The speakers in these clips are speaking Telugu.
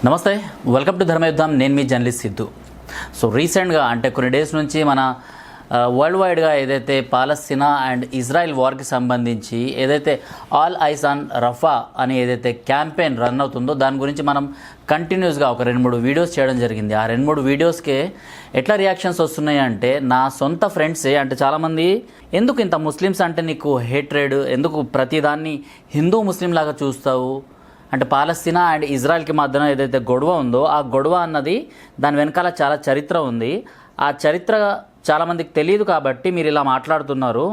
నమస్తే, వెల్కమ్ టు ధర్మయుద్ధం. నేను మీ జర్నలిస్ట్ సిద్ధు. సో రీసెంట్గా అంటే కొన్ని డేస్ నుంచి మన వరల్డ్ వైడ్గా ఏదైతే పాలస్తీనా అండ్ ఇజ్రాయెల్ వార్కి సంబంధించి ఏదైతే ఆల్ ఐస్ ఆన్ రఫా అని ఏదైతే క్యాంపెయిన్ రన్ అవుతుందో దాని గురించి మనం కంటిన్యూస్గా ఒక 2-3 వీడియోస్ చేయడం జరిగింది. ఆ 2-3 వీడియోస్కే ఎట్లా రియాక్షన్స్ వస్తున్నాయి అంటే నా సొంత ఫ్రెండ్సే అంటే చాలామంది ఎందుకు ఇంత ముస్లిమ్స్ అంటే నీకు హేట్రేడ్, ఎందుకు ప్రతిదాన్ని హిందూ ముస్లిం లాగా చూస్తావు అంటే పాలస్తీనా అండ్ ఇజ్రాయెల్కి మధ్యన ఏదైతే గొడవ ఉందో ఆ గొడవ అన్నది దాని వెనకాల చాలా చరిత్ర ఉంది. ఆ చరిత్ర చాలామందికి తెలియదు కాబట్టి మీరు ఇలా మాట్లాడుతున్నారు.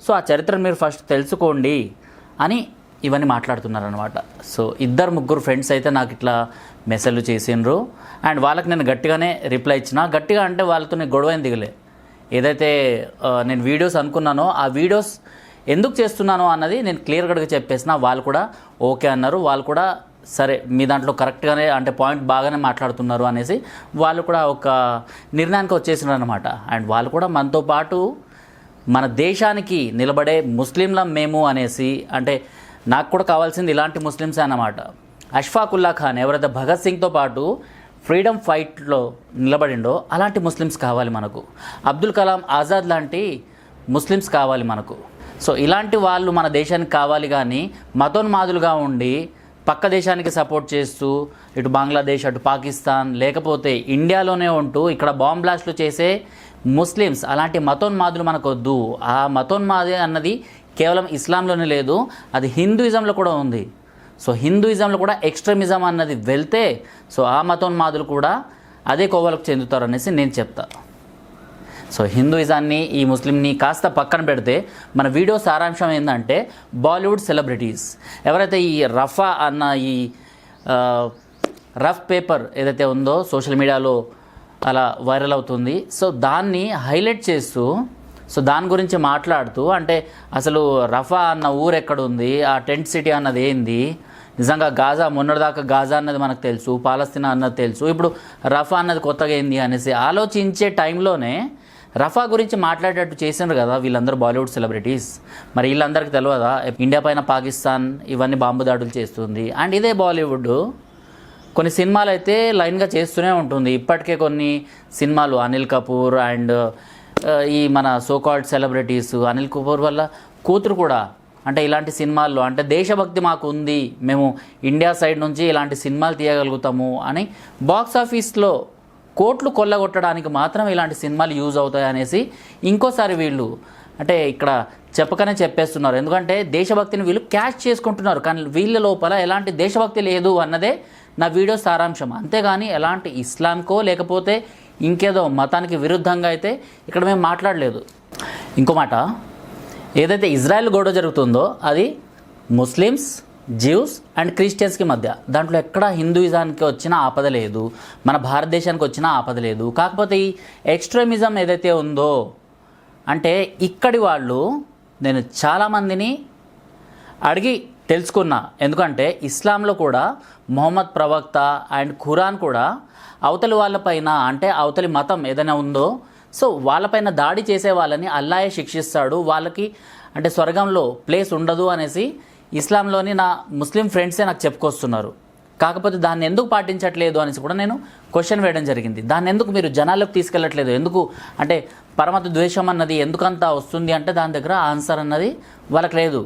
సో ఆ చరిత్రను మీరు ఫస్ట్ తెలుసుకోండి అని ఇవన్నీ మాట్లాడుతున్నారు అనమాట. సో 2-3 ఫ్రెండ్స్ అయితే నాకు ఇట్లా మెసేజ్లు చేసిండ్రు అండ్ వాళ్ళకి నేను గట్టిగానే రిప్లై ఇచ్చిన. గట్టిగా అంటే వాళ్ళతో నేను గొడవ దిగలే. ఏదైతే నేను వీడియోస్ అనుకున్నానో ఆ వీడియోస్ ఎందుకు చేస్తున్నానో అన్నది నేను క్లియర్ కట్గా చెప్పేసిన. వాళ్ళు కూడా ఓకే అన్నారు. వాళ్ళు కూడా సరే మీ దాంట్లో కరెక్ట్గానే అంటే పాయింట్ బాగానే మాట్లాడుతున్నారు అనేసి వాళ్ళు కూడా ఒక నిర్ణయానికి వచ్చేసినారు అనమాట. అండ్ వాళ్ళు కూడా మనతో పాటు మన దేశానికి నిలబడే ముస్లింలం మేము అనేసి అంటే నాకు కూడా కావాల్సింది ఇలాంటి ముస్లిమ్సే అన్నమాట. అష్ఫాకుల్లా ఖాన్ ఎవరైతే భగత్ సింగ్తో పాటు ఫ్రీడమ్ ఫైట్లో నిలబడిండో అలాంటి ముస్లిమ్స్ కావాలి మనకు. అబ్దుల్ కలాం ఆజాద్ లాంటి ముస్లిమ్స్ కావాలి మనకు. సో ఇలాంటి వాళ్ళు మన దేశానికి కావాలి. కానీ మతోన్మాదులుగా ఉండి పక్క దేశానికి సపోర్ట్ చేస్తూ ఇటు బంగ్లాదేశ్ అటు పాకిస్తాన్ లేకపోతే ఇండియాలోనే ఉంటూ ఇక్కడ బాంబ్ బ్లాస్ట్లు చేసే ముస్లిమ్స్ అలాంటి మతోన్మాదులు మనకు వద్దు. ఆ మతోన్మాది అన్నది కేవలం ఇస్లాంలోనే లేదు, అది హిందూయిజంలో కూడా ఉంది. సో హిందూయిజంలో కూడా ఎక్స్ట్రీమిజం అన్నది వెళ్తే సో ఆ మతోన్మాదులు కూడా అదే కోవలకు చెందుతారు అనేసి నేను చెప్తా. సో హిందూయిజాన్ని ఈ ముస్లింని కాస్త పక్కన పెడితే మన వీడియో సారాంశం ఏంటంటే బాలీవుడ్ సెలబ్రిటీస్ ఎవరైతే ఈ రఫా అన్న ఈ రఫ్ పేపర్ ఏదైతే ఉందో సోషల్ మీడియాలో అలా వైరల్ అవుతుంది. సో దాన్ని హైలైట్ చేస్తూ సో దాని గురించి మాట్లాడుతూ అంటే అసలు రఫా అన్న ఊరు ఎక్కడుంది, ఆ టెంట్ సిటీ అన్నది ఏంది, నిజంగా గాజా మొన్నటిదాకా గాజా అన్నది మనకు తెలుసు, పాలస్తీనా అన్నది తెలుసు, ఇప్పుడు రఫా అన్నది కొత్తగా ఏంది అనేసి ఆలోచించే టైంలోనే రఫా గురించి మాట్లాడేటట్టు చేసినారు కదా వీళ్ళందరూ బాలీవుడ్ సెలబ్రిటీస్. మరి వీళ్ళందరికీ తెలియదా ఇండియా పైన పాకిస్తాన్ ఇవన్నీ బాంబు దాడులు చేస్తుంది. అండ్ ఇదే బాలీవుడ్ కొన్ని సినిమాలు అయితే లైన్గా చేస్తూనే ఉంటుంది. ఇప్పటికే కొన్ని సినిమాలు అనిల్ కపూర్ అండ్ ఈ మన సోకాల్డ్ సెలబ్రిటీస్ అనిల్ కపూర్ వల్ల కూతురు కూడా అంటే ఇలాంటి సినిమాల్లో అంటే దేశభక్తి మాకు ఉంది, మేము ఇండియా సైడ్ నుంచి ఇలాంటి సినిమాలు తీయగలుగుతాము అని బాక్స్ ఆఫీస్లో కోట్లు కొల్లగొట్టడానికి మాత్రం ఇలాంటి సినిమాలు యూజ్ అవుతాయి అనేసి ఇంకోసారి వీళ్ళు అంటే ఇక్కడ చెప్పకనే చెప్పేస్తున్నారు. ఎందుకంటే దేశభక్తిని వీళ్ళు క్యాష్ చేసుకుంటున్నారు, కానీ వీళ్ళ లోపల ఎలాంటి దేశభక్తి లేదు అన్నదే నా వీడియో సారాంశం. అంతేగాని ఎలాంటి ఇస్లాంకో లేకపోతే ఇంకేదో మతానికి విరుద్ధంగా అయితే ఇక్కడ మేము మాట్లాడలేదు. ఇంకో మాట, ఏదైతే ఇజ్రాయెల్ గొడవ జరుగుతుందో అది ముస్లిమ్స్, జ్యూస్ అండ్ క్రిస్టియన్స్కి మధ్య. దాంట్లో ఎక్కడ హిందూయిజానికి వచ్చిన ఆపద లేదు, మన భారతదేశానికి వచ్చిన ఆపద లేదు. కాకపోతే ఈ ఎక్స్ట్రీమిజం ఏదైతే ఉందో అంటే ఇక్కడి వాళ్ళు నేను చాలామందిని అడిగి తెలుసుకున్నా. ఎందుకంటే ఇస్లాంలో కూడా మొహమ్మద్ ప్రవక్త అండ్ ఖురాన్ కూడా అవతలి వాళ్ళపైన అంటే అవతలి మతం ఏదైనా ఉందో సో వాళ్ళపైన దాడి చేసే వాళ్ళని అల్లాహే శిక్షిస్తాడు, వాళ్ళకి అంటే స్వర్గంలో ప్లేస్ ఉండదు అనేసి ఇస్లాంలోని నా ముస్లిం ఫ్రెండ్సే నాకు చెప్పుకొస్తున్నారు. కాకపోతే దాన్ని ఎందుకు పాటించట్లేదు అనేసి కూడా నేను క్వశ్చన్ వేయడం జరిగింది. దాన్ని ఎందుకు మీరు జనాలకు తీసుకెళ్ళట్లేదు, ఎందుకు అంటే పరమత ద్వేషం అన్నది ఎందుకంతా వస్తుంది అంటే దాని దగ్గర ఆన్సర్ అన్నది వాళ్ళకి లేదు.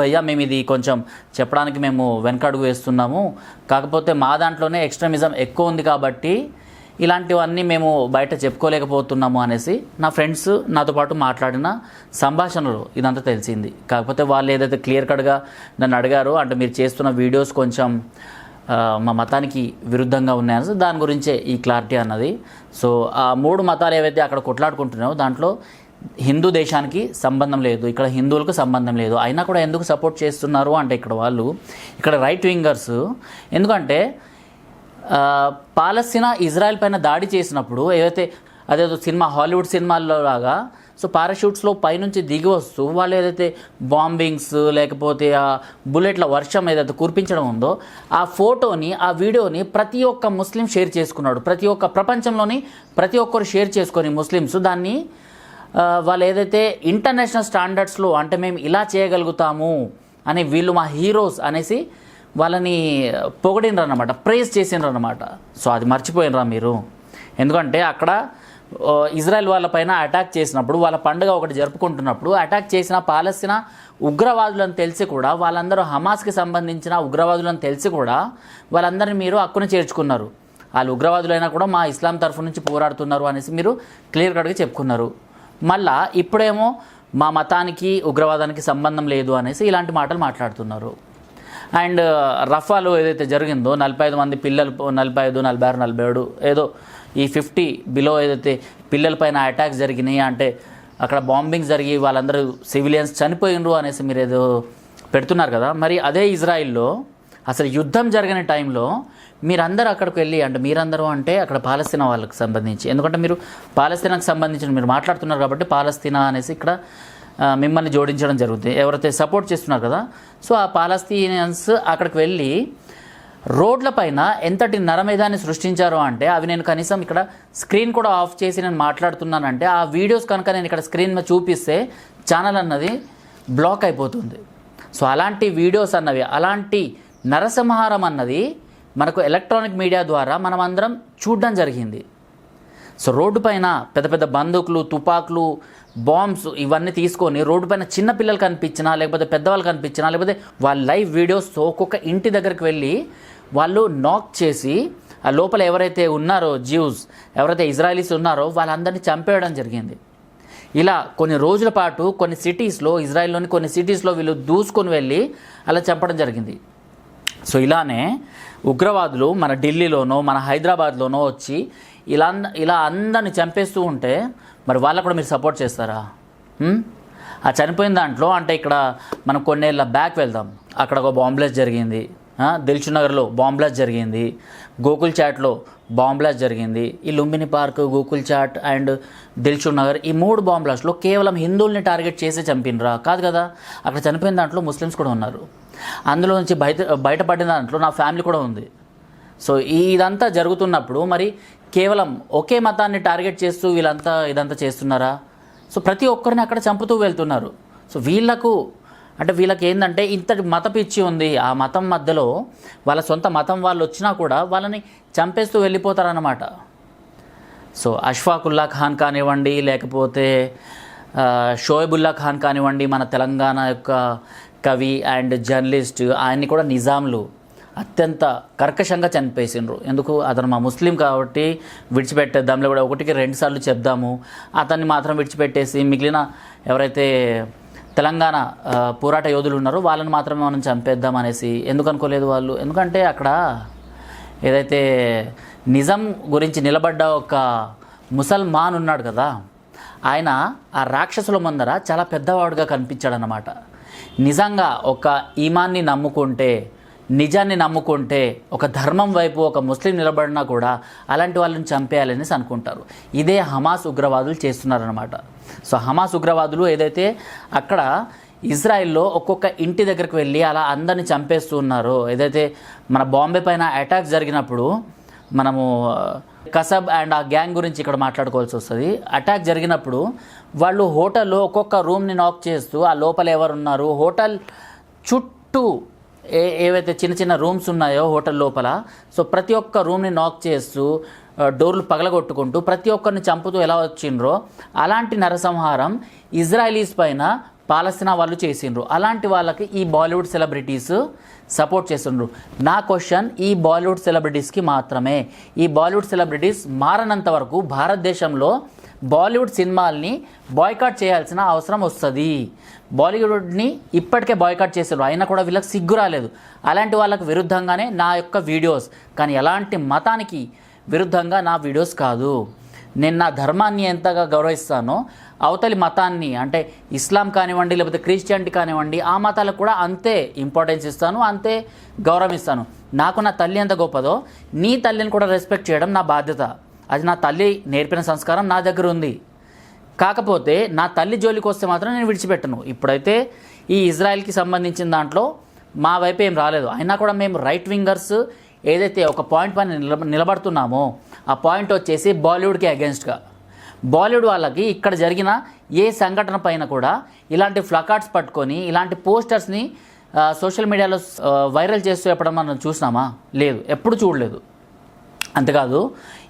భయ్యా మేము ఇది కొంచెం చెప్పడానికి మేము వెనకడుగు వేస్తున్నాము, కాకపోతే మా దాంట్లోనే ఎక్స్ట్రీమిజం ఎక్కువ ఉంది కాబట్టి ఇలాంటివన్నీ మేము బయట చెప్పుకోలేకపోతున్నాము అనేసి నా ఫ్రెండ్స్ నాతో పాటు మాట్లాడిన సంభాషణలో ఇదంతా తెలిసింది. కాకపోతే వాళ్ళు ఏదైతే క్లియర్ కట్గా నన్ను అడిగారో అంటే మీరు చేస్తున్న వీడియోస్ కొంచెం మా మతానికి విరుద్ధంగా ఉన్నాయని దాని గురించే ఈ క్లారిటీ అన్నది. సో ఆ 3 మతాలు ఏవైతే అక్కడ కొట్లాడుకుంటున్నాయో దాంట్లో హిందూ దేశానికి సంబంధం లేదు, ఇక్కడ హిందువులకు సంబంధం లేదు. అయినా కూడా ఎందుకు సపోర్ట్ చేస్తున్నారు అంటే ఇక్కడ వాళ్ళు ఇక్కడ రైట్ వింగర్స్ ఎందుకంటే పాలస్తీనా ఇజ్రాయెల్ పైన దాడి చేసినప్పుడు ఏదైతే అదేదో సినిమా హాలీవుడ్ సినిమాల్లో లాగా సో పారాషూట్స్లో పైనుంచి దిగి వస్తూ వాళ్ళు ఏదైతే బాంబింగ్స్ లేకపోతే ఆ బుల్లెట్ల వర్షం ఏదైతే కురిపించడం ఉందో ఆ ఫోటోని ఆ వీడియోని ప్రతి ఒక్క ముస్లిం షేర్ చేసుకున్నాడు. ప్రతి ఒక్క ప్రపంచంలోని ప్రతి ఒక్కరు షేర్ చేసుకొని ముస్లిమ్స్ దాన్ని వాళ్ళు ఏదైతే ఇంటర్నేషనల్ స్టాండర్డ్స్లో అంటే మేము ఇలా చేయగలుగుతాము అని వీళ్ళు మా హీరోస్ అనేసి వాళ్ళని పొగిడినరు అన్నమాట, ప్రైజ్ చేసినారు అన్నమాట. సో అది మర్చిపోయినరా మీరు? ఎందుకంటే అక్కడ ఇజ్రాయెల్ వాళ్ళపైన అటాక్ చేసినప్పుడు, వాళ్ళ పండుగ ఒకటి జరుపుకుంటున్నప్పుడు అటాక్ చేసిన పాలస్తీనా ఉగ్రవాదులను తెలిసి కూడా, వాళ్ళందరూ హమాస్కి సంబంధించిన ఉగ్రవాదులను తెలిసి కూడా వాళ్ళందరినీ మీరు హక్కును చేర్చుకున్నారు. వాళ్ళు ఉగ్రవాదులైనా కూడా మా ఇస్లాం తరఫు నుంచి పోరాడుతున్నారు అనేసి మీరు క్లియర్ కట్గా చెప్పుకున్నారు. మళ్ళా ఇప్పుడేమో మా మతానికి ఉగ్రవాదానికి సంబంధం లేదు అనేసి ఇలాంటి మాటలు మాట్లాడుతున్నారు. అండ్ రఫాలో ఏదైతే జరిగిందో 45 మంది పిల్లలు, 45, 46, 47 ఏదో ఈ 50 బిలో ఏదైతే పిల్లలపైన అటాక్స్ జరిగినాయి, అంటే అక్కడ బాంబింగ్స్ జరిగి వాళ్ళందరూ సివిలియన్స్ చనిపోయినరు అనేసి మీరు ఏదో పెడుతున్నారు కదా. మరి అదే ఇజ్రాయిల్లో అసలు యుద్ధం జరిగిన టైంలో మీరందరూ అక్కడికి వెళ్ళి, అంటే మీరందరూ అంటే అక్కడ పాలస్తీనా వాళ్ళకి సంబంధించి, ఎందుకంటే మీరు పాలస్తీనాకు సంబంధించిన మీరు మాట్లాడుతున్నారు కాబట్టి పాలస్తీనా అనేసి ఇక్కడ మిమ్మల్ని జోడించడం జరుగుతుంది, ఎవరైతే సపోర్ట్ చేస్తున్నారు కదా. సో ఆ పాలస్తీనియన్స్ అక్కడికి వెళ్ళి రోడ్లపైన ఎంతటి నరమేధాన్ని సృష్టించారో అంటే, అవి నేను కనీసం ఇక్కడ స్క్రీన్ కూడా ఆఫ్ చేసి నేను మాట్లాడుతున్నానంటే ఆ వీడియోస్ కనుక నేను ఇక్కడ స్క్రీన్ మీద చూపిస్తే ఛానల్ అన్నది బ్లాక్ అయిపోతుంది. సో అలాంటి వీడియోస్ అన్నవి, అలాంటి నరసంహారం అన్నది మనకు ఎలక్ట్రానిక్ మీడియా ద్వారా మనం అందరం చూడడం జరిగింది. సో రోడ్డు పైన పెద్ద పెద్ద బందూకులు, తుపాకులు, బాంబ్స్ ఇవన్నీ తీసుకొని రోడ్డు పైన చిన్నపిల్లలు కనిపించినా, లేకపోతే పెద్దవాళ్ళు కనిపించినా, లేకపోతే వాళ్ళ లైవ్ వీడియోస్ ఒక్కొక్క ఇంటి దగ్గరికి వెళ్ళి వాళ్ళు నాక్ చేసి ఆ లోపల ఎవరైతే ఉన్నారో జ్యూస్, ఎవరైతే ఇజ్రాయలీస్ ఉన్నారో వాళ్ళందరినీ చంపేయడం జరిగింది. ఇలా కొన్ని రోజుల పాటు కొన్ని సిటీస్లో, ఇజ్రాయెల్లోని కొన్ని సిటీస్లో వీళ్ళు దూసుకొని వెళ్ళి అలా చంపడం జరిగింది. సో ఇలానే ఉగ్రవాదులు మన ఢిల్లీలోనో మన హైదరాబాద్లోనో వచ్చి ఇలా అందరిని చంపేస్తూ ఉంటే మరి వాళ్ళకు కూడా మీరు సపోర్ట్ చేస్తారా? ఆ చనిపోయిన దాంట్లో అంటే ఇక్కడ మనం కొన్నేళ్ళ బ్యాక్ వెళ్దాం, అక్కడ ఒక బాంబ్ బ్లాస్ట్ జరిగింది, దిల్షుక్ నగర్లో బాంబ్ బ్లాస్ట్ జరిగింది, గోకుల్ చాట్లో బాంబ్ బ్లాస్ట్ జరిగింది, ఈ Lumbini park, Gokul chat and Dilsukh Nagar, ఈ 3 బాంబ్ బ్లాస్ట్లో కేవలం హిందువుల్ని టార్గెట్ చేసి చంపినరా? కాదు కదా. అక్కడ చనిపోయిన దాంట్లో ముస్లిమ్స్ కూడా ఉన్నారు, అందులో నుంచి బయటపడిన దాంట్లో నా ఫ్యామిలీ కూడా ఉంది. సో ఇదంతా జరుగుతున్నప్పుడు మరి కేవలం ఒకే మతాన్ని టార్గెట్ చేస్తూ వీళ్ళంతా ఇదంతా చేస్తున్నారా? సో ప్రతి ఒక్కరిని అక్కడ చంపుతూ వెళ్తున్నారు. సో వీళ్ళకి ఏంటంటే ఇంతటి మత పిచ్చి ఉంది, ఆ మతం మధ్యలో వాళ్ళ సొంత మతం వాళ్ళు వచ్చినా కూడా వాళ్ళని చంపేస్తూ వెళ్ళిపోతారన్నమాట. సో అష్ఫాకుల్లా ఖాన్ కానివ్వండి, లేకపోతే షోయబుల్లా ఖాన్ కానివ్వండి, మన తెలంగాణ యొక్క కవి అండ్ జర్నలిస్ట్, ఆయన్ని కూడా నిజాంలు అత్యంత కర్కశంగా చంపేసిండ్రు. ఎందుకు? అతను మా ముస్లిం కాబట్టి విడిచిపెట్టేద్దాంలో కూడా 1కి 2 సార్లు చెప్దాము, అతన్ని మాత్రం విడిచిపెట్టేసి మిగిలిన ఎవరైతే తెలంగాణ పోరాట యోధులు ఉన్నారో వాళ్ళని మాత్రమే మనం చంపేద్దాం అనేసి ఎందుకు అనుకోలేదు వాళ్ళు? ఎందుకంటే అక్కడ ఏదైతే నిజాం గురించి నిలబడ్డ ఒక ముసల్మాన్ ఉన్నాడు కదా, ఆయన ఆ రాక్షసుల ముందర చాలా పెద్దవాడుగా కనిపించాడనమాట. నిజంగా ఒక ఈమాన్ని నమ్ముకుంటే, నిజాన్ని నమ్ముకుంటే, ఒక ధర్మం వైపు ఒక ముస్లిం నిలబడినా కూడా అలాంటి వాళ్ళని చంపేయాలనేసి అనుకుంటారు. ఇదే హమాస్ ఉగ్రవాదులు చేస్తున్నారనమాట. సో హమాస్ ఉగ్రవాదులు ఏదైతే అక్కడ ఇజ్రాయెల్లో ఒక్కొక్క ఇంటి దగ్గరికి వెళ్ళి అలా అందరిని చంపేస్తూ ఉన్నారో, ఏదైతే మన బాంబే పైన అటాక్ జరిగినప్పుడు మనము కసబ్ అండ్ ఆ గ్యాంగ్ గురించి ఇక్కడ మాట్లాడుకోవాల్సి వస్తుంది. అటాక్ జరిగినప్పుడు వాళ్ళు హోటల్లో ఒక్కొక్క రూమ్ని నాక్ చేస్తూ ఆ లోపల ఎవరున్నారు, హోటల్ చుట్టూ ఏవైతే చిన్న చిన్న రూమ్స్ ఉన్నాయో హోటల్ లోపల, సో ప్రతి ఒక్క రూమ్ని నాక్ చేస్తూ డోర్లు పగలగొట్టుకుంటూ ప్రతి ఒక్కరిని చంపుతూ ఎలా వచ్చిండ్రో అలాంటి నరసంహారం ఇజ్రాయలీస్ పైన పాలస్తీనా వాళ్ళు చేసిండ్రు. అలాంటి వాళ్ళకి ఈ బాలీవుడ్ సెలబ్రిటీస్ సపోర్ట్ చేస్తుండ్రు. నా క్వశ్చన్ ఈ బాలీవుడ్ సెలబ్రిటీస్కి మాత్రమే. ఈ బాలీవుడ్ సెలబ్రిటీస్ మారనంత వరకు భారతదేశంలో బాలీవుడ్ సినిమాల్ని బాయ్కాట్ చేయాల్సిన అవసరం వస్తుంది. బాలీవుడ్ని ఇప్పటికే బాయ్కాట్ చేశారు, అయినా కూడా వీళ్ళకి సిగ్గు రాలేదు. అలాంటి వాళ్ళకు విరుద్ధంగానే నా యొక్క వీడియోస్, కానీ ఎలాంటి మతానికి విరుద్ధంగా నా వీడియోస్ కాదు. నేను నా ధర్మాన్ని ఎంతగా గౌరవిస్తానో అవతలి మతాన్ని, అంటే ఇస్లాం కానివ్వండి లేకపోతే క్రిస్టియానిటీ కానివ్వండి, ఆ మతాలకు కూడా అంతే ఇంపార్టెన్స్ ఇస్తాను, అంతే గౌరవం ఇస్తాను. నాకు నా తల్లి ఎంత గొప్పదో నీ తల్లిని కూడా రెస్పెక్ట్ చేయడం నా బాధ్యత. అది నా తల్లి నేర్పిన సంస్కారం నా దగ్గర ఉంది. కాకపోతే నా తల్లి జోలికి వస్తే మాత్రం నేను విడిచిపెట్టను. ఇప్పుడైతే ఈ ఇజ్రాయెల్కి సంబంధించిన దాంట్లో మా వైపు ఏం రాలేదు, అయినా కూడా మేము రైట్ వింగర్స్ ఏదైతే ఒక పాయింట్ పైన నిలబడుతున్నామో ఆ పాయింట్ వచ్చేసి బాలీవుడ్కి అగెన్స్ట్గా. బాలీవుడ్ వాళ్ళకి ఇక్కడ జరిగిన ఏ సంఘటన పైన కూడా ఇలాంటి ప్లకార్డ్స్ పట్టుకొని ఇలాంటి పోస్టర్స్ని సోషల్ మీడియాలో వైరల్ చేస్తూ ఎప్పుడన్నా మనం చూసినామా? లేదు, ఎప్పుడు చూడలేదు. అంతేకాదు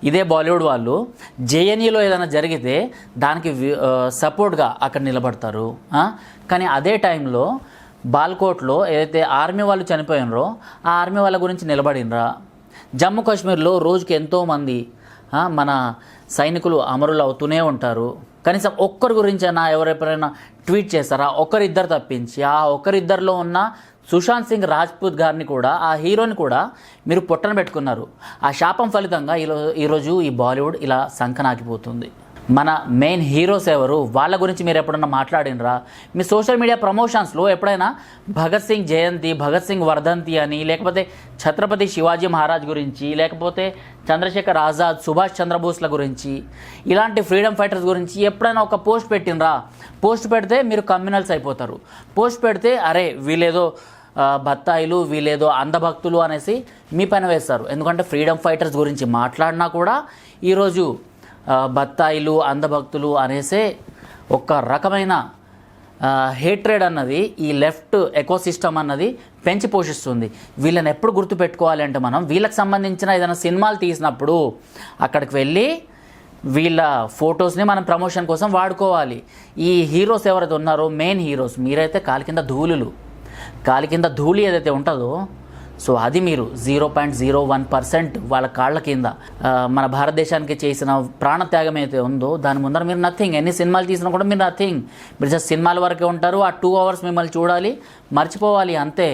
ఇదే బాలీవుడ్ వాళ్ళు జేఎన్యూలో ఏదైనా జరిగితే దానికి సపోర్ట్గా అక్కడ నిలబడతారు. కానీ అదే టైంలో బాల్కోట్లో ఏదైతే ఆర్మీ వాళ్ళు చనిపోయినరో ఆ ఆర్మీ వాళ్ళ గురించి నిలబడినరా? జమ్మూ కాశ్మీర్లో రోజుకి ఎంతోమంది మన సైనికులు అమరులు అవుతూనే ఉంటారు. కనీసం ఒక్కరి గురించైనా ఎవరెవరైనా ట్వీట్ చేస్తారా? ఒకరిద్దరు తప్పించి ఆ ఒకరిద్దరిలో ఉన్న సుశాంత్ సింగ్ రాజ్పూత్ గారిని కూడా, ఆ హీరోని కూడా మీరు పొట్టన పెట్టుకున్నారు. ఆ శాపం ఫలితంగా ఈరోజు ఈ బాలీవుడ్ ఇలా సంకనాకిపోతుంది. మన మెయిన్ హీరోస్ ఎవరు, వాళ్ళ గురించి మీరు ఎప్పుడన్నా మాట్లాడినరా? మీ సోషల్ మీడియా ప్రమోషన్స్లో ఎప్పుడైనా భగత్ సింగ్ జయంతి, భగత్ సింగ్ వర్ధంతి అని, లేకపోతే ఛత్రపతి శివాజీ మహారాజ్ గురించి, లేకపోతే చంద్రశేఖర్ ఆజాద్, సుభాష్ చంద్రబోస్ల గురించి, ఇలాంటి ఫ్రీడమ్ ఫైటర్స్ గురించి ఎప్పుడైనా ఒక పోస్ట్ పెట్టినరా? పోస్ట్ పెడితే మీరు కమ్యూనల్స్ అయిపోతారు. పోస్ట్ పెడితే అరే వీళ్ళేదో బత్తాయిలు, వీళ్ళేదో అంధభక్తులు అనేసి మీ పైన వేస్తారు. ఎందుకంటే ఫ్రీడమ్ ఫైటర్స్ గురించి మాట్లాడినా కూడా ఈరోజు బత్తాయిలు, అంధభక్తులు అనేసే ఒక రకమైన హేట్రేడ్ అన్నది ఈ లెఫ్ట్ ఎకోసిస్టమ్ అన్నది పెంచి పోషిస్తుంది. వీళ్ళని ఎప్పుడు గుర్తుపెట్టుకోవాలి అంటే మనం వీళ్ళకి సంబంధించిన ఏదైనా సినిమాలు తీసినప్పుడు అక్కడికి వెళ్ళి వీళ్ళ ఫొటోస్ని మనం ప్రమోషన్ కోసం వాడుకోవాలి. ఈ హీరోస్ ఎవరైతే ఉన్నారో మెయిన్ హీరోస్, మీరైతే కాలి కింద ధూళి ఏదైతే ఉంటుందో సో అది మీరు 0.01% వాళ్ళ కాళ్ళ కింద మన భారతదేశానికి చేసిన ప్రాణత్యాగం అయితే ఉందో దాని ముందర మీరు నథింగ్. ఎన్ని సినిమాలు తీసినా కూడా మీరు నథింగ్. మీరు జస్ట్ సినిమాల వరకే ఉంటారు. ఆ 2 hours మిమ్మల్ని చూడాలి, మర్చిపోవాలి, అంతే.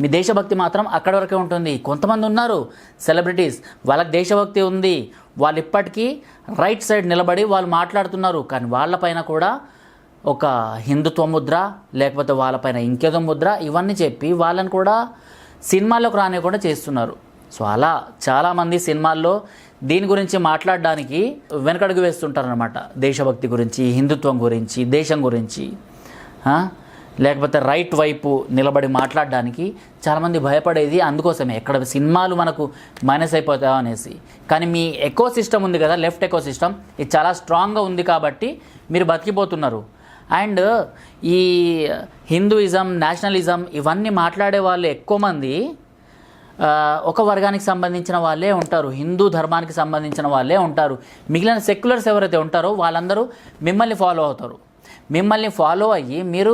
మీ దేశభక్తి మాత్రం అక్కడి వరకే ఉంటుంది. కొంతమంది ఉన్నారు సెలబ్రిటీస్, వాళ్ళకి దేశభక్తి ఉంది, వాళ్ళు ఇప్పటికీ రైట్ సైడ్ నిలబడి వాళ్ళు మాట్లాడుతున్నారు. కానీ వాళ్ళపైన కూడా ఒక హిందుత్వ ముద్ర, లేకపోతే వాళ్ళపైన ఇంకేదో ముద్ర, ఇవన్నీ చెప్పి వాళ్ళని కూడా సినిమాల్లోకి రానివ్వకుండా చేస్తున్నారు. సో అలా చాలామంది సినిమాల్లో దీని గురించి మాట్లాడడానికి వెనకడుగు వేస్తుంటారనమాట. దేశభక్తి గురించి, హిందుత్వం గురించి, దేశం గురించి, లేకపోతే రైట్ వైపు నిలబడి మాట్లాడడానికి చాలామంది భయపడేది అందుకోసమే. ఎక్కడ సినిమాలు మనకు మైనస్ అయిపోతాయో అనేసి. కానీ మీ ఎకో సిస్టమ్ ఉంది కదా, లెఫ్ట్ ఎకో సిస్టమ్, ఇది చాలా స్ట్రాంగ్గా ఉంది కాబట్టి మీరు బతికిపోతున్నారు. అండ్ ఈ హిందూయిజం, నేషనలిజం ఇవన్నీ మాట్లాడే వాళ్ళు ఎక్కువ మంది ఒక వర్గానికి సంబంధించిన వాళ్ళే ఉంటారు, హిందూ ధర్మానికి సంబంధించిన వాళ్ళే ఉంటారు. మిగిలిన సెక్యులర్స్ ఎవరైతే ఉంటారో వాళ్ళందరూ మిమ్మల్ని ఫాలో అవుతారు. మిమ్మల్ని ఫాలో అయ్యి మీరు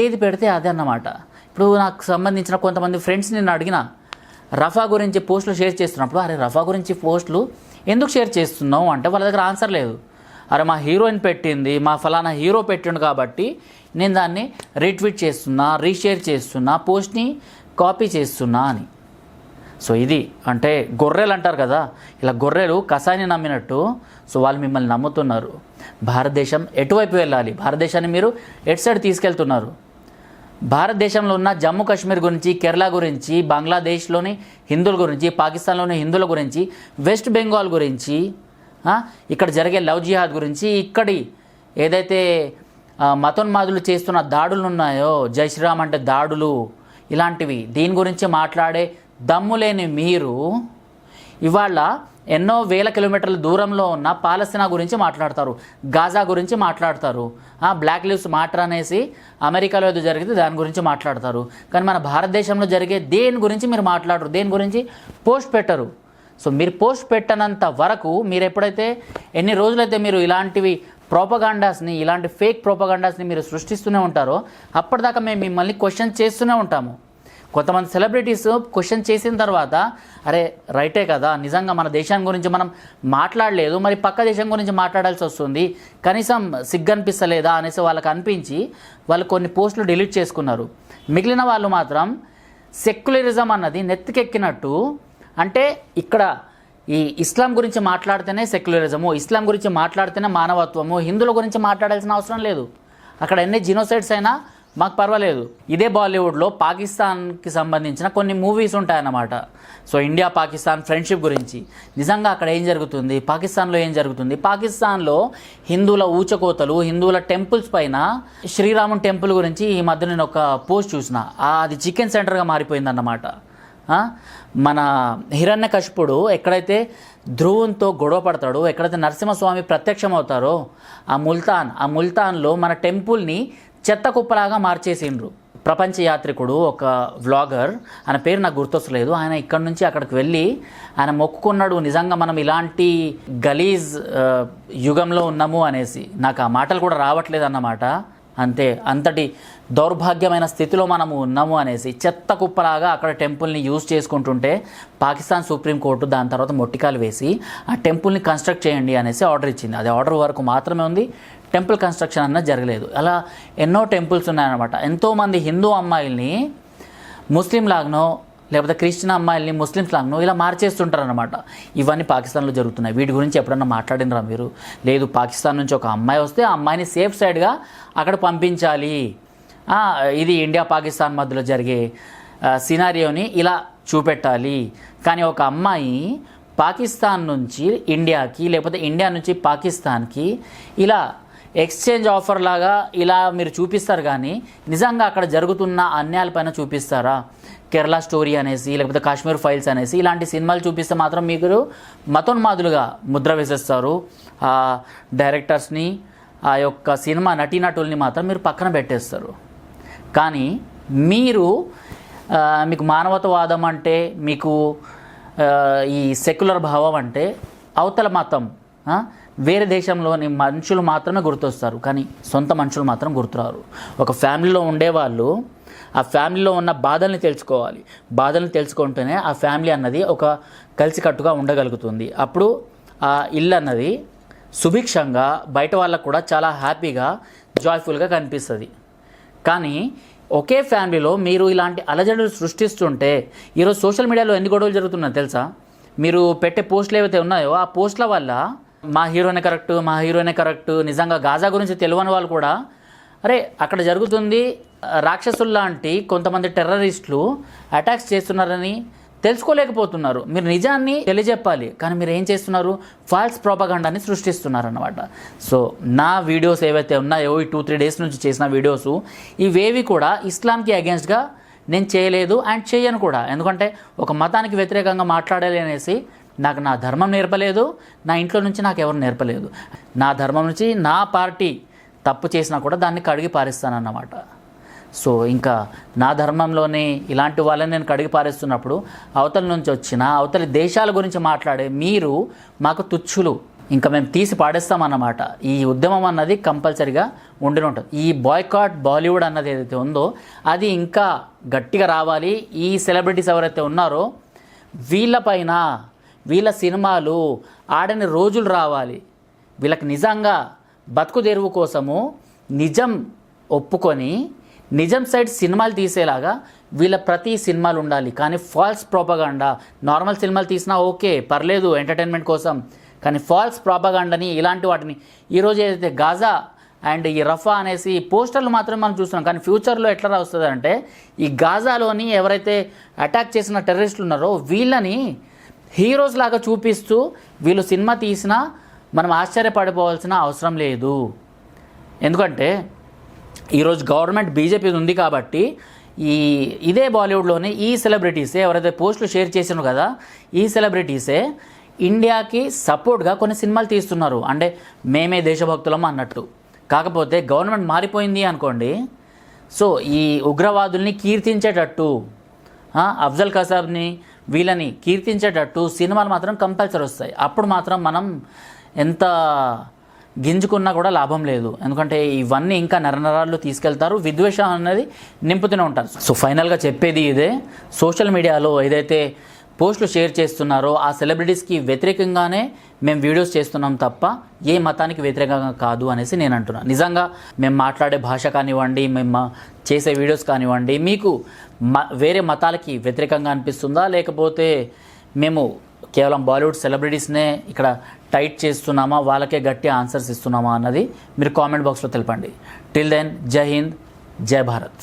ఏది పెడితే అదే అన్నమాట. ఇప్పుడు నాకు సంబంధించిన కొంతమంది ఫ్రెండ్స్ నేను అడిగిన, రఫా గురించి పోస్టులు షేర్ చేస్తున్నప్పుడు, అరే రఫా గురించి పోస్టులు ఎందుకు షేర్ చేస్తున్నావు అంటే వాళ్ళ దగ్గర ఆన్సర్ లేదు. అరే మా హీరోయిన్ పెట్టింది, మా ఫలానా హీరో పెట్టిండు కాబట్టి నేను దాన్ని రీట్వీట్ చేస్తున్నా, రీషేర్ చేస్తున్నా, పోస్ట్ని కాపీ చేస్తున్నా అని. సో ఇది అంటే గొర్రెలు అంటారు కదా, ఇలా గొర్రెలు కసాయిని నమ్మినట్టు సో వాళ్ళు మిమ్మల్ని నమ్ముతున్నారు. భారతదేశం ఎటువైపు వెళ్ళాలి, భారతదేశాన్ని మీరు ఎటు సైడ్ తీసుకెళ్తున్నారు? భారతదేశంలో ఉన్న జమ్మూ కాశ్మీర్ గురించి, కేరళ గురించి, బంగ్లాదేశ్లోని హిందువుల గురించి, పాకిస్తాన్లోని హిందువుల గురించి, వెస్ట్ బెంగాల్ గురించి, ఇక్కడ జరిగే లవ్ జిహాద్ గురించి, ఇక్కడి ఏదైతే మతోన్మాదులు చేస్తున్న దాడులు ఉన్నాయో, జై శ్రీరామ్ అంటే దాడులు, ఇలాంటివి దీని గురించి మాట్లాడే దమ్ము లేని మీరు ఇవాళ ఎన్నో వేల కిలోమీటర్ల దూరంలో ఉన్న పాలస్తీనా గురించి మాట్లాడతారు, గాజా గురించి మాట్లాడతారు, బ్లాక్ లివ్స్ మ్యాటర్ అనేసి అమెరికాలో ఏదో జరిగితే దాని గురించి మాట్లాడతారు. కానీ మన భారతదేశంలో జరిగే దేని గురించి మీరు మాట్లాడరు, దేని గురించి పోస్ట్ పెట్టరు. సో మీరు పోస్ట్ పెట్టనంత వరకు, మీరు ఎప్పుడైతే ఎన్ని రోజులైతే మీరు ఇలాంటివి ప్రోపగాండాస్ని, ఇలాంటి ఫేక్ ప్రోపగాండాస్ని మీరు సృష్టిస్తూనే ఉంటారో అప్పటిదాకా మేము మిమ్మల్ని క్వశ్చన్ చేస్తూనే ఉంటాము. కొంతమంది సెలబ్రిటీస్ క్వశ్చన్ చేసిన తర్వాత అరే రైటే కదా, నిజంగా మన దేశం గురించి మనం మాట్లాడలేదు, మరి పక్క దేశం గురించి మాట్లాడాల్సి వస్తుంది, కనీసం సిగ్గు అనిపిస్తలేదా అనేసి వాళ్ళకి అనిపించి వాళ్ళు కొన్ని పోస్టులు డిలీట్ చేసుకున్నారు. మిగిలిన వాళ్ళు మాత్రం సెక్యులరిజం అన్నది నెత్తికెక్కినట్టు, అంటే ఇక్కడ ఈ ఇస్లాం గురించి మాట్లాడితేనే సెక్యులరిజము, ఇస్లాం గురించి మాట్లాడితేనే మానవత్వము, హిందువుల గురించి మాట్లాడాల్సిన అవసరం లేదు. అక్కడ ఎన్ని జీనోసైడ్స్ అయినా మాకు పర్వాలేదు. ఇదే బాలీవుడ్లో పాకిస్తాన్కి సంబంధించిన కొన్ని మూవీస్ ఉంటాయన్నమాట. సో ఇండియా పాకిస్తాన్ ఫ్రెండ్షిప్ గురించి, నిజంగా అక్కడ ఏం జరుగుతుంది, పాకిస్తాన్లో ఏం జరుగుతుంది, పాకిస్తాన్లో హిందువుల ఊచకోతలు, హిందువుల టెంపుల్స్ పైన, శ్రీరాముని టెంపుల్ గురించి ఈ మధ్య నేను ఒక పోస్ట్ చూసిన, అది చికెన్ సెంటర్గా మారిపోయిందన్నమాట. మన హిరణ్యకశిపుడు ఎక్కడైతే ధ్రువంతో గొడవ పడతాడో, ఎక్కడైతే నరసింహస్వామి ప్రత్యక్షం అవుతారో ఆ ముల్తాన్లో మన టెంపుల్ని చెత్త కుప్పలాగా మార్చేసిండ్రు. ప్రపంచ యాత్రికుడు, ఒక వ్లాగర్, ఆయన పేరు నాకు గుర్తొస్తలేదు. ఆయన ఇక్కడ నుంచి అక్కడికి వెళ్ళి ఆయన మొక్కుకున్నాడు, నిజంగా మనం ఇలాంటి గలీజ్ యుగంలో ఉన్నాము అనేసి. నాకు ఆ మాటలు కూడా రావట్లేదు అన్నమాట. అంతటి దౌర్భాగ్యమైన స్థితిలో మనము ఉన్నాము అనేసి. చెత్త కుప్పలాగా అక్కడ టెంపుల్ని యూజ్ చేసుకుంటుంటే పాకిస్తాన్ సుప్రీంకోర్టు దాని తర్వాత మొట్టికాలు వేసి ఆ టెంపుల్ని కన్స్ట్రక్ట్ చేయండి అనేసి ఆర్డర్ ఇచ్చింది. అది ఆర్డర్ వరకు మాత్రమే ఉంది, టెంపుల్ కన్స్ట్రక్షన్ అన్నది జరగలేదు. అలా ఎన్నో టెంపుల్స్ ఉన్నాయన్నమాట. ఎంతోమంది హిందూ అమ్మాయిల్ని ముస్లిం లాగానో లేకపోతే క్రిస్టియన్ అమ్మాయిల్ని ముస్లిమ్స్ లాగానో ఇలా మార్చేస్తుంటారు అనమాట. ఇవన్నీ పాకిస్తాన్లో జరుగుతున్నాయి. వీటి గురించి ఎప్పుడన్నా మాట్లాడినరా మీరు? లేదు, పాకిస్తాన్ నుంచి ఒక అమ్మాయి వస్తే ఆ అమ్మాయిని సేఫ్ సైడ్గా అక్కడ పంపించాలి. ఇది ఇండియా పాకిస్తాన్ మధ్యలో జరిగే సినారియోని ఇలా చూపెట్టాలి. కానీ ఒక అమ్మాయి పాకిస్తాన్ నుంచి ఇండియాకి లేకపోతే ఇండియా నుంచి పాకిస్తాన్కి ఇలా ఎక్స్చేంజ్ ఆఫర్ లాగా ఇలా మీరు చూపిస్తారు, కానీ నిజంగా అక్కడ జరుగుతున్న అన్యాయాలపైన చూపిస్తారా? కేరళ స్టోరీ అనేసి లేకపోతే కాశ్మీర్ ఫైల్స్ అనేసి ఇలాంటి సినిమాలు చూపిస్తే మాత్రం మీరు మతోన్మాదులుగా ముద్ర వేసేస్తారు. ఆ డైరెక్టర్స్ని, ఆ యొక్క సినిమా నటీనటుల్ని మాత్రం మీరు పక్కన పెట్టేస్తారు. కానీ మీకు మానవతావాదం అంటే, మీకు ఈ సెక్యులర్ భావం అంటే అవతల మతం వేరే దేశంలోని మనుషులు మాత్రమే గుర్తొస్తారు, కానీ సొంత మనుషులు మాత్రం గుర్తురారు. ఒక ఫ్యామిలీలో ఉండేవాళ్ళు ఆ ఫ్యామిలీలో ఉన్న బాధల్ని తెలుసుకోవాలి. బాధల్ని తెలుసుకుంటేనే ఆ ఫ్యామిలీ అన్నది ఒక కలిసికట్టుగా ఉండగలుగుతుంది. అప్పుడు ఆ ఇల్లు అన్నది సుభిక్షంగా బయట వాళ్ళకు కూడా చాలా హ్యాపీగా జాయ్ఫుల్గా కనిపిస్తుంది. కానీ ఒకే ఫ్యామిలీలో మీరు ఇలాంటి అలజడులు సృష్టిస్తుంటే ఈరోజు సోషల్ మీడియాలో ఎన్ని గొడవలు జరుగుతున్నాయో తెలుసా? మీరు పెట్టే పోస్టులు ఏవైతే ఉన్నాయో ఆ పోస్టుల వల్ల మా హీరోనే కరెక్ట్ నిజంగా గాజా గురించి తెలియని వాళ్ళు కూడా అరే అక్కడ జరుగుతుంది, రాక్షసుల్లాంటి కొంతమంది టెర్రరిస్టులు అటాక్స్ చేస్తున్నారని తెలుసుకోలేకపోతున్నారు. మీరు నిజాన్ని తెలియజెప్పాలి, కానీ మీరు ఏం చేస్తున్నారు? ఫాల్స్ ప్రోపగండాని సృష్టిస్తున్నారు అన్నమాట. సో నా వీడియోస్ ఏవైతే ఉన్నాయో ఈ 2-3 డేస్ నుంచి చేసిన వీడియోస్ ఇవేవి కూడా ఇస్లాంకి అగేన్స్ట్గా నేను చేయలేదు అండ్ చేయను కూడా. ఎందుకంటే ఒక మతానికి వ్యతిరేకంగా మాట్లాడాలి అనేసి నాకు నా ధర్మం నేర్పలేదు, నా ఇంట్లో నుంచి నాకు ఎవరు నేర్పలేదు. నా ధర్మం నుంచి నా పార్టీ తప్పు చేసినా కూడా దాన్ని కడిగి పారేస్తానన్నమాట. సో ఇంకా నా ధర్మంలోనే ఇలాంటి వాళ్ళని నేను కడిగి పారేస్తున్నప్పుడు అవతల నుంచి వచ్చిన అవతలి దేశాల గురించి మాట్లాడే మీరు మాకు తుచ్చులు, ఇంకా మేము తీసి పాడేస్తామన్నమాట. ఈ ఉద్యమం అన్నది కంపల్సరిగా ఉండి ఉంటుంది. ఈ బాయ్కాట్ బాలీవుడ్ అన్నది ఏదైతే ఉందో అది ఇంకా గట్టిగా రావాలి. ఈ సెలబ్రిటీస్ ఎవరైతే ఉన్నారో వీళ్ళపైన వీళ్ళ సినిమాలు ఆడని రోజులు రావాలి. వీళ్ళకి నిజంగా బతుకు తెరువు కోసము నిజం ఒప్పుకొని నిజం సైడ్ సినిమాలు తీసేలాగా వీళ్ళ ప్రతి సినిమాలు ఉండాలి. కానీ ఫాల్స్ ప్రోపగండా, నార్మల్ సినిమాలు తీసినా ఓకే పర్లేదు ఎంటర్టైన్మెంట్ కోసం, కానీ ఫాల్స్ ప్రోపగండాని ఇలాంటి వాటిని ఈరోజు ఏదైతే గాజా అండ్ ఈ రఫా అనేసి పోస్టర్లు మాత్రమే మనం చూస్తున్నాం, కానీ ఫ్యూచర్లో ఎట్లా వస్తుంది అంటే ఈ గాజాలోని ఎవరైతే అటాక్ చేసిన టెర్రరిస్టులు ఉన్నారో వీళ్ళని హీరోస్ లాగా చూపిస్తూ వీళ్ళు సినిమా తీసినా మనం ఆశ్చర్యపడిపోవాల్సిన అవసరం లేదు. ఎందుకంటే ఈరోజు గవర్నమెంట్ బీజేపీ ఉంది కాబట్టి ఇదే బాలీవుడ్లోనే ఈ సెలబ్రిటీసే ఎవరైతే పోస్టులు షేర్ చేసినారు కదా ఈ సెలబ్రిటీసే ఇండియాకి సపోర్ట్గా కొన్ని సినిమాలు తీస్తున్నారు. అంటే మేమే దేశభక్తులం అన్నట్టు. కాకపోతే గవర్నమెంట్ మారిపోయింది అనుకోండి, సో ఈ ఉగ్రవాదుల్ని కీర్తించేటట్టు అఫ్జల్ కసాబ్ని వీళ్ళని కీర్తించేటట్టు సినిమాలు మాత్రం కంపల్సరీ వస్తాయి. అప్పుడు మాత్రం మనం ఎంత గింజుకున్నా కూడా లాభం లేదు. ఎందుకంటే ఇవన్నీ ఇంకా నరనరాల్లో తీసుకెళ్తారు, విద్వేషం అనేది నింపుతూనే ఉంటారు. సో ఫైనల్గా చెప్పేది ఇదే, సోషల్ మీడియాలో ఏదైతే పోస్టులు షేర్ చేస్తున్నారో ఆ సెలబ్రిటీస్కి వ్యతిరేకంగానే మేము వీడియోస్ చేస్తున్నాం తప్ప ఏ మతానికి వ్యతిరేకంగా కాదు అనేసి నేను అంటున్నాను. నిజంగా మేము మాట్లాడే భాష కానివ్వండి, మేము చేసే వీడియోస్ కానివ్వండి మీకు వేరే మతాలకి వ్యతిరేకంగా అనిపిస్తుందా, లేకపోతే మేము కేవలం బాలీవుడ్ సెలబ్రిటీస్నే ఇక్కడ టైట్ చేస్తున్నామా, వాళ్ళకే గట్టి ఆన్సర్స్ ఇస్తున్నామా అన్నది మీరు కామెంట్ బాక్స్లో తెలపండి. టిల్ దెన్ జై హింద్, జై భారత్.